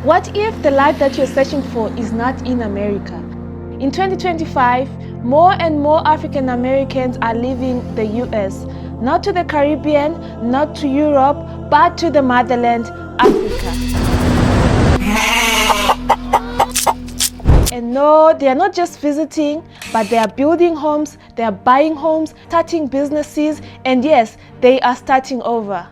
What if the life that you're searching for is not in America? In 2025, more and more African Americans are leaving the US, not to the Caribbean, not to Europe, but to the motherland, Africa. And no, they are not just visiting, but they are building homes, they are buying homes, starting businesses, and yes, they are starting over.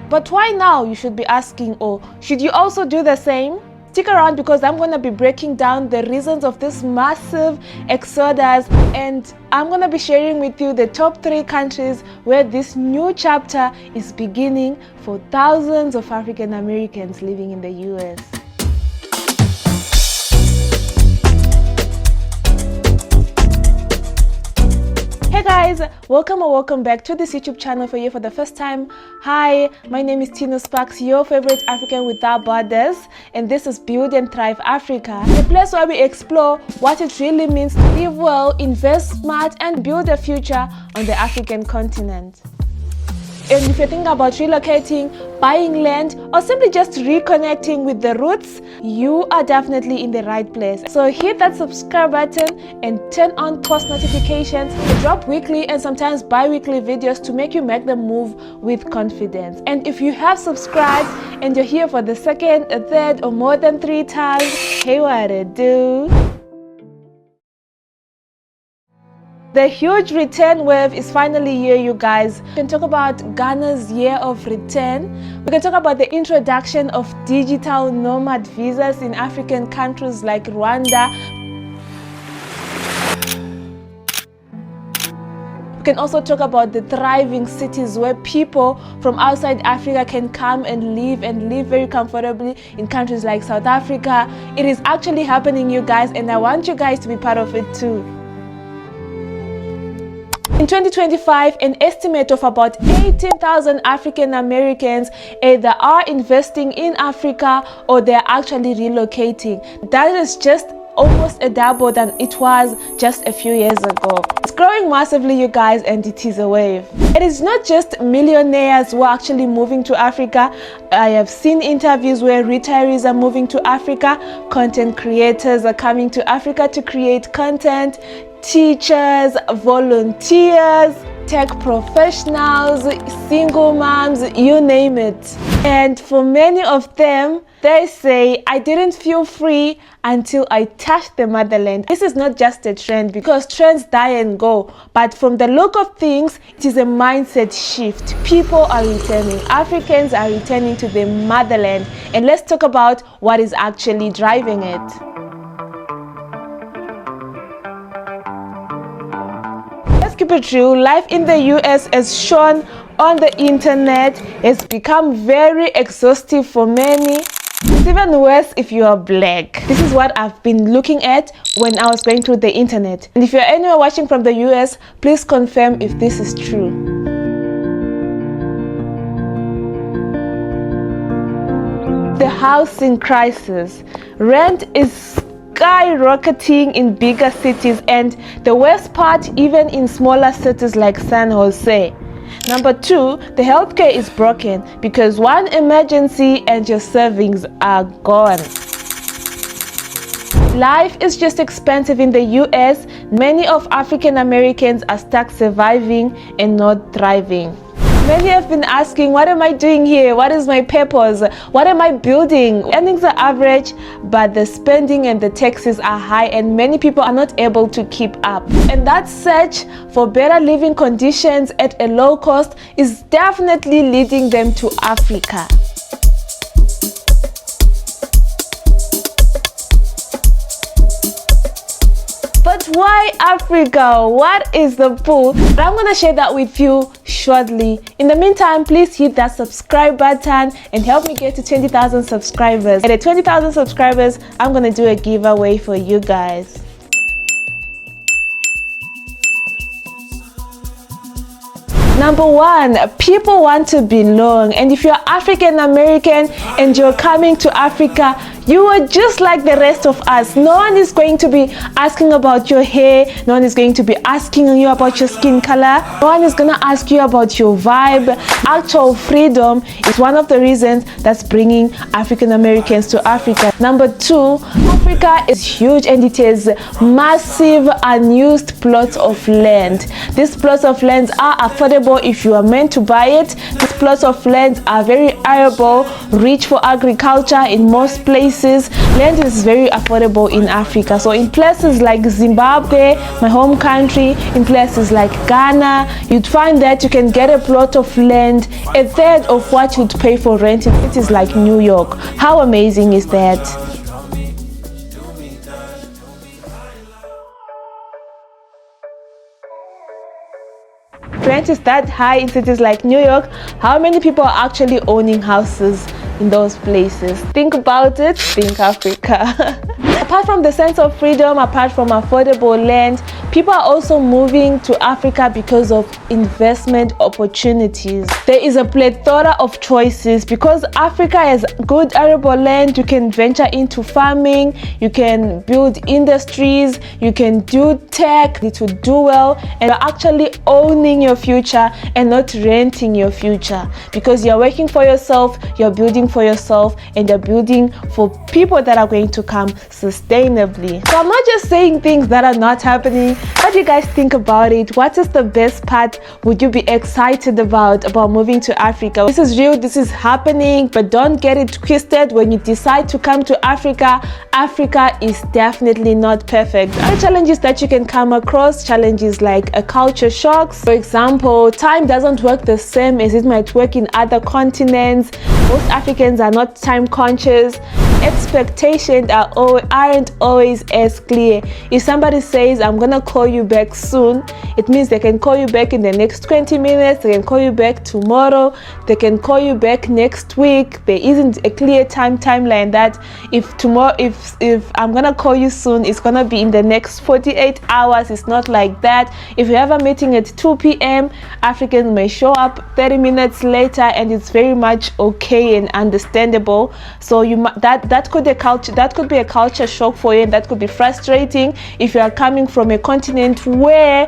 But why now, you should be asking, or should you also do the same? Stick around because I'm going to be breaking down the reasons of this massive exodus, and I'm going to be sharing with you the top 3 countries where this new chapter is beginning for thousands of African Americans living in the US. Hey guys, welcome back to this YouTube channel. For you for the first time, hi, my name is Tino Sparks, your favorite African without borders, and this is Build and Thrive Africa, a place where we explore what it really means to live well, invest smart, and build a future on the African continent. And if you're thinking about relocating, buying land, or simply just reconnecting with the roots, you are definitely in the right place. So hit that subscribe button and turn on post notifications. I drop weekly and sometimes bi-weekly videos to make you make the move with confidence. And if you have subscribed and you're here for the second, a third, or more than 3 times, hey, what to do? The huge return wave is finally here, you guys. We can talk about Ghana's year of return. We can talk about the introduction of digital nomad visas in African countries like Rwanda. We can also talk about the thriving cities where people from outside Africa can come and live very comfortably in countries like South Africa. It is actually happening, you guys, and I want you guys to be part of it too. In 2025, an estimate of about 18,000 African Americans either are investing in Africa or they're actually relocating. That is just almost a double than it was just a few years ago. It's growing massively, you guys, and it is a wave. It is not just millionaires who are actually moving to Africa. I have seen interviews where retirees are moving to Africa, content creators are coming to Africa to create content, teachers, volunteers, tech professionals, single moms, you name it. And for many of them, they say, I didn't feel free until I touched the motherland. This is not just a trend because trends die and go, but from the look of things, it is a mindset shift. People are returning. Africans are returning to the motherland. And let's talk about what is actually driving it. Let's keep it real. Life in the US, as shown on the internet, has become very exhaustive for many. It's even worse if you are black. This is what I've been looking at when I was going through the internet. And if you're anywhere watching from the US, please confirm if this is true. The housing crisis. Rent is skyrocketing in bigger cities, and the worst part, even in smaller cities like San Jose. Number 2, the healthcare is broken because one emergency and your savings are gone. Life is just expensive in the US. Many of African Americans are stuck surviving and not thriving. Many have been asking, what am I doing here? What is my purpose? What am I building? Earnings are average, but the spending and the taxes are high, and many people are not able to keep up. And that search for better living conditions at a low cost is definitely leading them to Africa. But why Africa? What is the pull? But I'm going to share that with you shortly. In the meantime, please hit that subscribe button and help me get to 20,000 subscribers. At 20,000 subscribers, I'm going to do a giveaway for you guys. Number 1, people want to belong. And if you're African American and you're coming to Africa, You are just like the rest of us. No one is going to be asking about your hair. No one is going to be asking you about your skin color. No one is going to ask you about your vibe. Actual freedom is one of the reasons that's bringing African Americans to Africa. Number 2, Africa is huge and it has massive unused plots of land. These plots of land are affordable if you are meant to buy it. These plots of land are very arable, rich for agriculture in most places. Land is very affordable in Africa. So in places like Zimbabwe, my home country, in places like Ghana, you'd find that you can get a plot of land a third of what you'd pay for rent in cities like New York. How amazing is that? Rent is that high in cities like New York. How many people are actually owning houses in those places? Think about it. Think Africa. Apart from the sense of freedom, apart from affordable land, people are also moving to Africa because of investment opportunities. There is a plethora of choices because Africa has good arable land. You can venture into farming, you can build industries, you can do tech, it will do well, and you're actually owning your future and not renting your future because you're working for yourself, you're building for yourself, and you're building for people that are going to come sustainably. So I'm not just saying things that are not happening. What do you guys think about it? What is the best part would you be excited about moving to Africa? This is real, this is happening, but don't get it twisted. When you decide to come to Africa, Africa is definitely not perfect. Other challenges that you can come across, challenges like a culture shocks. For example, time doesn't work the same as it might work in other continents. Most Africans are not time conscious. Expectations aren't always as clear. If somebody says, I'm gonna call you back soon, it means they can call you back in the next 20 minutes, they can call you back tomorrow, they can call you back next week. There isn't a clear timeline that if I'm gonna call you soon, it's gonna be in the next 48 hours. It's not like that. If you have a meeting at 2 p.m., Africans may show up 30 minutes later, and it's very much okay and understandable. So that could be a culture shock for you, and that could be frustrating if you are coming from a continent where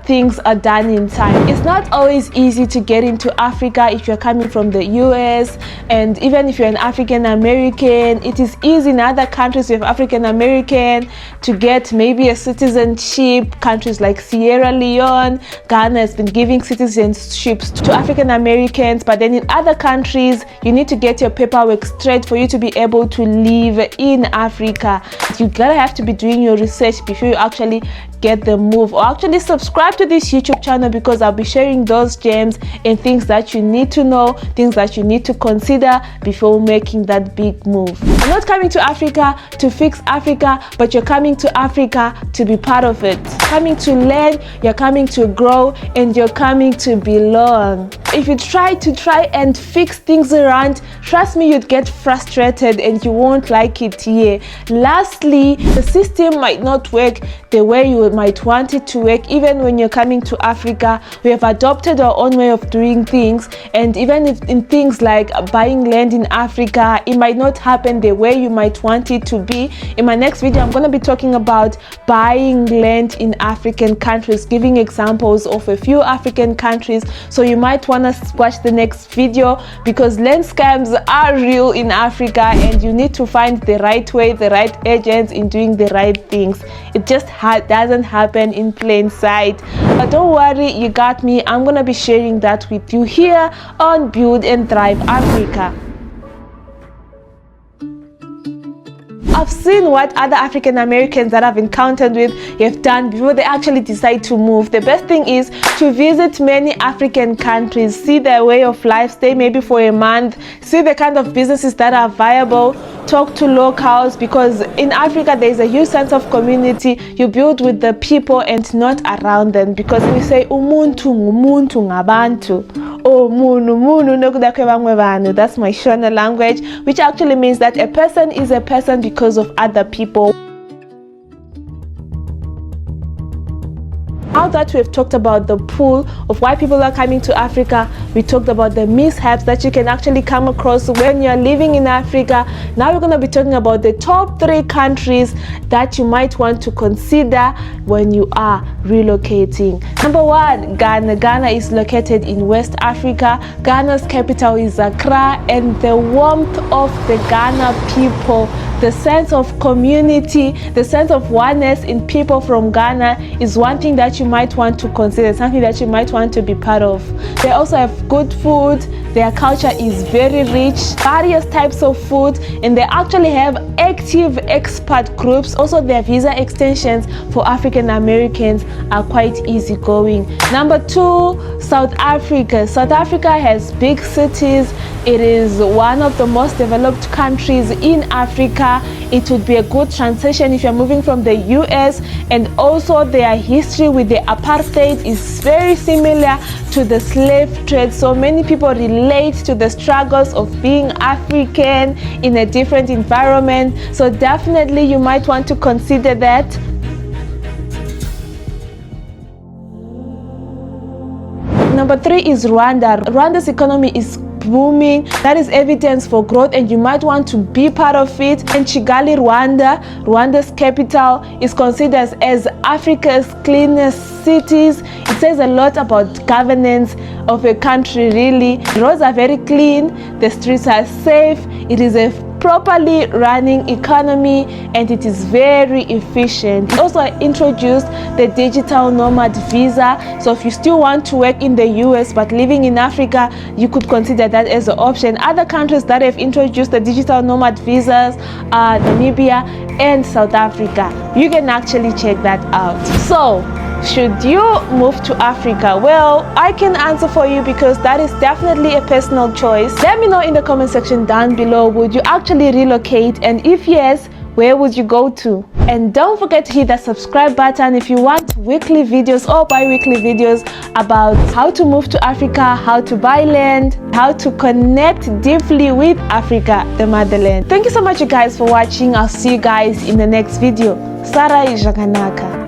things are done in time. It's not always easy to get into Africa if you're coming from the US, and even if you're an African American, it is easy in other countries with African American to get maybe a citizenship. Countries like Sierra Leone, Ghana has been giving citizenships to African Americans, but then in other countries you need to get your paperwork straight for you to be able to live in Africa. You gotta have to be doing your research before you actually get the move, or actually subscribe to this YouTube channel because I'll be sharing those gems and things that you need to know, things that you need to consider before making that big move. You're not coming to Africa to fix Africa, but you're coming to Africa to be part of it. Coming to learn, you're coming to grow, and you're coming to belong. If you try and fix things around, trust me, you'd get frustrated and you won't like it here. Lastly, the system might not work the way you might want it to work. Even when you're coming to Africa, we have adopted our own way of doing things, and even if in things like buying land in Africa, it might not happen the way you might want it to be. In my next video, I'm going to be talking about buying land in African countries, giving examples of a few African countries. So you might want to watch the next video because land scams are real in Africa, and you need to find the right way, the right agents in doing the right things. It just doesn't happen in plain sight. But don't worry, you got me. I'm gonna be sharing that with you here on Build and Thrive Africa. I've seen what other African Americans that I've encountered with have done before they actually decide to move. The best thing is to visit many African countries, see their way of life, stay maybe for a month, see the kind of businesses that are viable, talk to locals, because in Africa there is a huge sense of community. You build with the people and not around them, because we say umuntu ngumuntu ngabantu. Oh, munu nokuda kwebamwe bantu. That's my Shona language, which actually means that a person is a person because of other people. Now that we've talked about the pull of why people are coming to Africa, we talked about the mishaps that you can actually come across when you're living in Africa. Now we're going to be talking about the top 3 countries that you might want to consider when you are relocating. Number 1, Ghana. Ghana is located in West Africa. Ghana's capital is Accra, and the warmth of the Ghana people, the sense of community, the sense of oneness in people from Ghana is one thing that you might want to consider, something that you might want to be part of. They also have good food. Their culture is very rich, various types of food, and they actually have active expat groups. Also, their visa extensions for African Americans are quite easygoing. Number 2, South Africa. South Africa has big cities. It is one of the most developed countries in Africa. It would be a good transition if you're moving from the US, and also their history with the apartheid is very similar to the slave trade. So many people relate to the struggles of being African in a different environment. So definitely you might want to consider that. Number 3 is Rwanda. Rwanda's economy is booming. That is evidence for growth, and you might want to be part of it. And Kigali, Rwanda, Rwanda's capital, is considered as Africa's cleanest cities. It says a lot about governance of a country, really. The roads are very clean, the streets are safe, it is a properly running economy, and it is very efficient. It also introduced the digital nomad visa, so if you still want to work in the US but living in Africa, you could consider that as an option. Other countries that have introduced the digital nomad visas are Namibia and South Africa. You can actually check that out. So should you move to Africa? Well, I can answer for you because that is definitely a personal choice. Let me know in the comment section down below, would you actually relocate? And if yes, where would you go to? And don't forget to hit that subscribe button if you want weekly videos or bi-weekly videos about how to move to Africa, how to buy land, how to connect deeply with Africa, the motherland. Thank you so much, you guys, for watching. I'll see you guys in the next video. Sarai Jaganaka.